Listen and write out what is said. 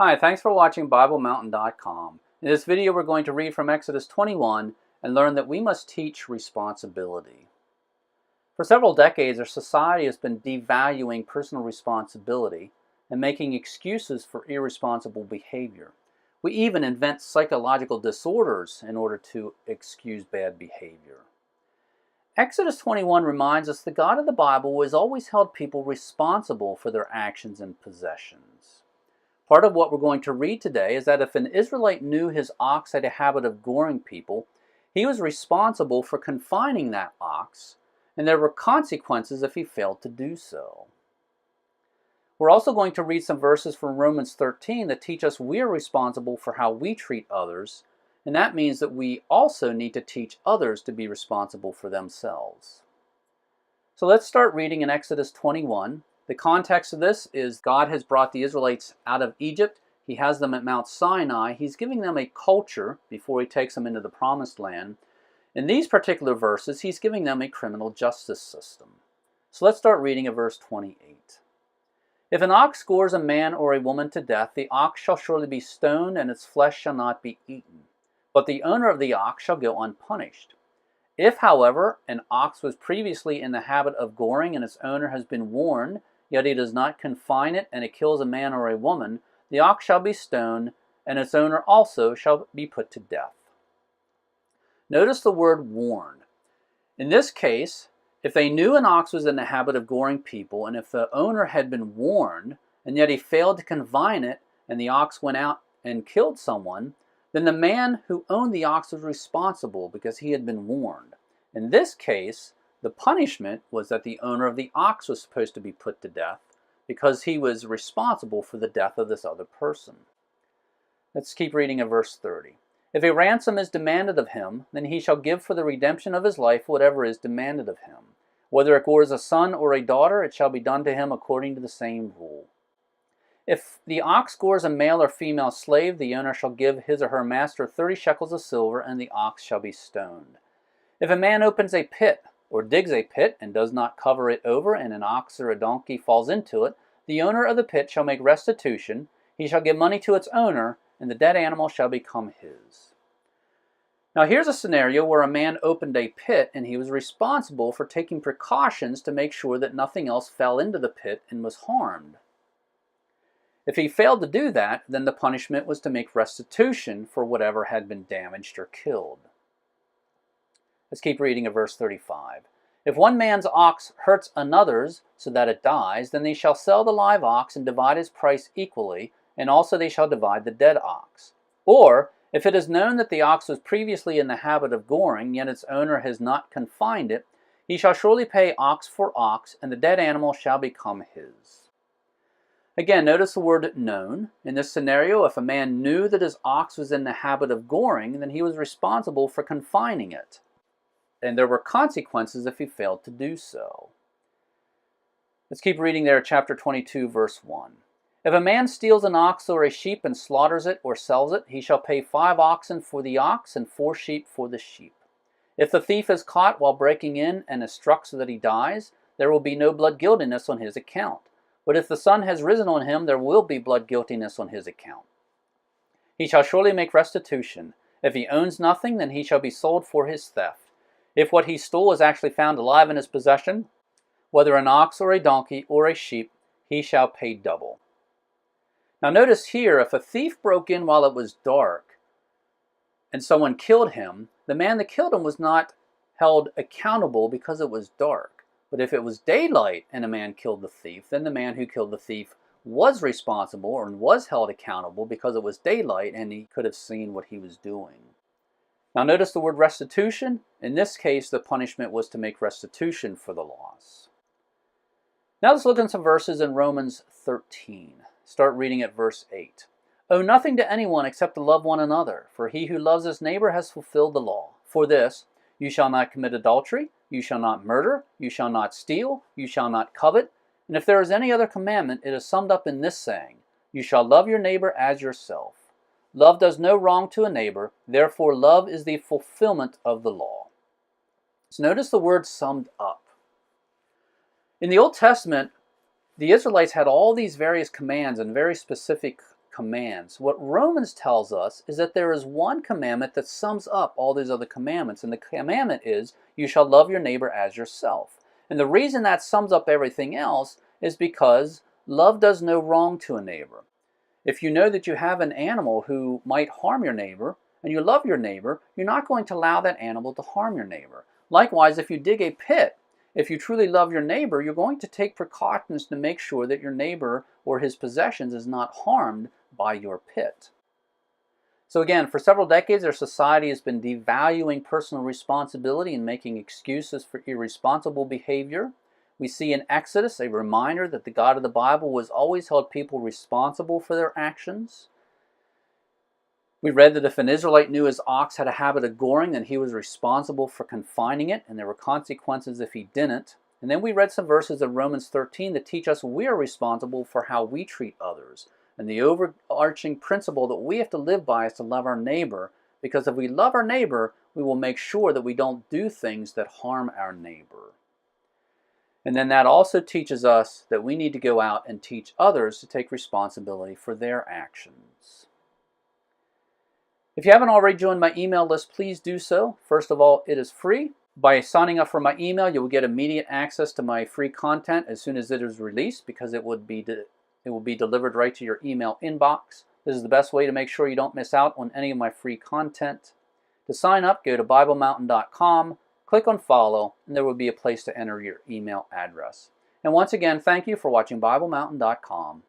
Hi, thanks for watching BibleMountain.com. In this video we're going to read from Exodus 21 and learn that we must teach responsibility. For several decades our society has been devaluing personal responsibility and making excuses for irresponsible behavior. We even invent psychological disorders in order to excuse bad behavior. Exodus 21 reminds us the God of the Bible has always held people responsible for their actions and possessions. Part of what we're going to read today is that if an Israelite knew his ox had a habit of goring people, he was responsible for confining that ox, and there were consequences if he failed to do so. We're also going to read some verses from Romans 13 that teach us we are responsible for how we treat others, and that means that we also need to teach others to be responsible for themselves. So let's start reading in Exodus 21. The context of this is God has brought the Israelites out of Egypt. He has them at Mount Sinai. He's giving them a culture before he takes them into the Promised Land. In these particular verses, he's giving them a criminal justice system. So let's start reading at verse 28. If an ox gores a man or a woman to death, the ox shall surely be stoned, and its flesh shall not be eaten. But the owner of the ox shall go unpunished. If, however, an ox was previously in the habit of goring, and its owner has been warned, yet he does not confine it, and it kills a man or a woman, the ox shall be stoned, and its owner also shall be put to death. Notice the word warned. In this case, if they knew an ox was in the habit of goring people, and if the owner had been warned, and yet he failed to confine it, and the ox went out and killed someone, then the man who owned the ox was responsible because he had been warned. In this case, the punishment was that the owner of the ox was supposed to be put to death because he was responsible for the death of this other person. Let's keep reading at verse 30. If a ransom is demanded of him, then he shall give for the redemption of his life whatever is demanded of him. Whether it gores a son or a daughter, it shall be done to him according to the same rule. If the ox gores a male or female slave, the owner shall give his or her master 30 shekels of silver, and the ox shall be stoned. If a man opens a pit, or digs a pit, and does not cover it over, and an ox or a donkey falls into it, the owner of the pit shall make restitution. He shall give money to its owner, and the dead animal shall become his. Now here's a scenario where a man opened a pit, and he was responsible for taking precautions to make sure that nothing else fell into the pit and was harmed. If he failed to do that, then the punishment was to make restitution for whatever had been damaged or killed. Let's keep reading at verse 35. If one man's ox hurts another's so that it dies, then they shall sell the live ox and divide his price equally, and also they shall divide the dead ox. Or, if it is known that the ox was previously in the habit of goring, yet its owner has not confined it, he shall surely pay ox for ox, and the dead animal shall become his. Again, notice the word known. In this scenario, if a man knew that his ox was in the habit of goring, then he was responsible for confining it, and there were consequences if he failed to do so. Let's keep reading there, chapter 22, verse 1. If a man steals an ox or a sheep and slaughters it or sells it, he shall pay 5 oxen for the ox and 4 sheep for the sheep. If the thief is caught while breaking in and is struck so that he dies, there will be no blood guiltiness on his account. But if the sun has risen on him, there will be blood guiltiness on his account. He shall surely make restitution. If he owns nothing, then he shall be sold for his theft. If what he stole is actually found alive in his possession, whether an ox or a donkey or a sheep, he shall pay double. Now notice here, if a thief broke in while it was dark and someone killed him, the man that killed him was not held accountable because it was dark. But if it was daylight and a man killed the thief, then the man who killed the thief was responsible or was held accountable because it was daylight and he could have seen what he was doing. Now notice the word restitution. In this case, the punishment was to make restitution for the loss. Now let's look at some verses in Romans 13. Start reading at verse 8. Owe nothing to anyone except to love one another, for he who loves his neighbor has fulfilled the law. For this, you shall not commit adultery, you shall not murder, you shall not steal, you shall not covet. And if there is any other commandment, it is summed up in this saying, you shall love your neighbor as yourself. Love does no wrong to a neighbor, therefore love is the fulfillment of the law. So notice the word summed up. In the Old Testament, the Israelites had all these various commands and very specific commands. What Romans tells us is that there is one commandment that sums up all these other commandments, and the commandment is, you shall love your neighbor as yourself. And the reason that sums up everything else is because love does no wrong to a neighbor. If you know that you have an animal who might harm your neighbor, and you love your neighbor, you're not going to allow that animal to harm your neighbor. Likewise, if you dig a pit, if you truly love your neighbor, you're going to take precautions to make sure that your neighbor or his possessions is not harmed by your pit. So again, for several decades, our society has been devaluing personal responsibility and making excuses for irresponsible behavior. We see in Exodus a reminder that the God of the Bible has always held people responsible for their actions. We read that if an Israelite knew his ox had a habit of goring, then he was responsible for confining it, and there were consequences if he didn't. And then we read some verses of Romans 13 that teach us we are responsible for how we treat others. And the overarching principle that we have to live by is to love our neighbor, because if we love our neighbor, we will make sure that we don't do things that harm our neighbor. And then that also teaches us that we need to go out and teach others to take responsibility for their actions. If you haven't already joined my email list, please do so. First of all, it is free. By signing up for my email, you will get immediate access to my free content as soon as it is released, because it will be delivered right to your email inbox. This is the best way to make sure you don't miss out on any of my free content. To sign up, go to BibleMountain.com, click on follow, and there will be a place to enter your email address. And once again, thank you for watching BibleMountain.com.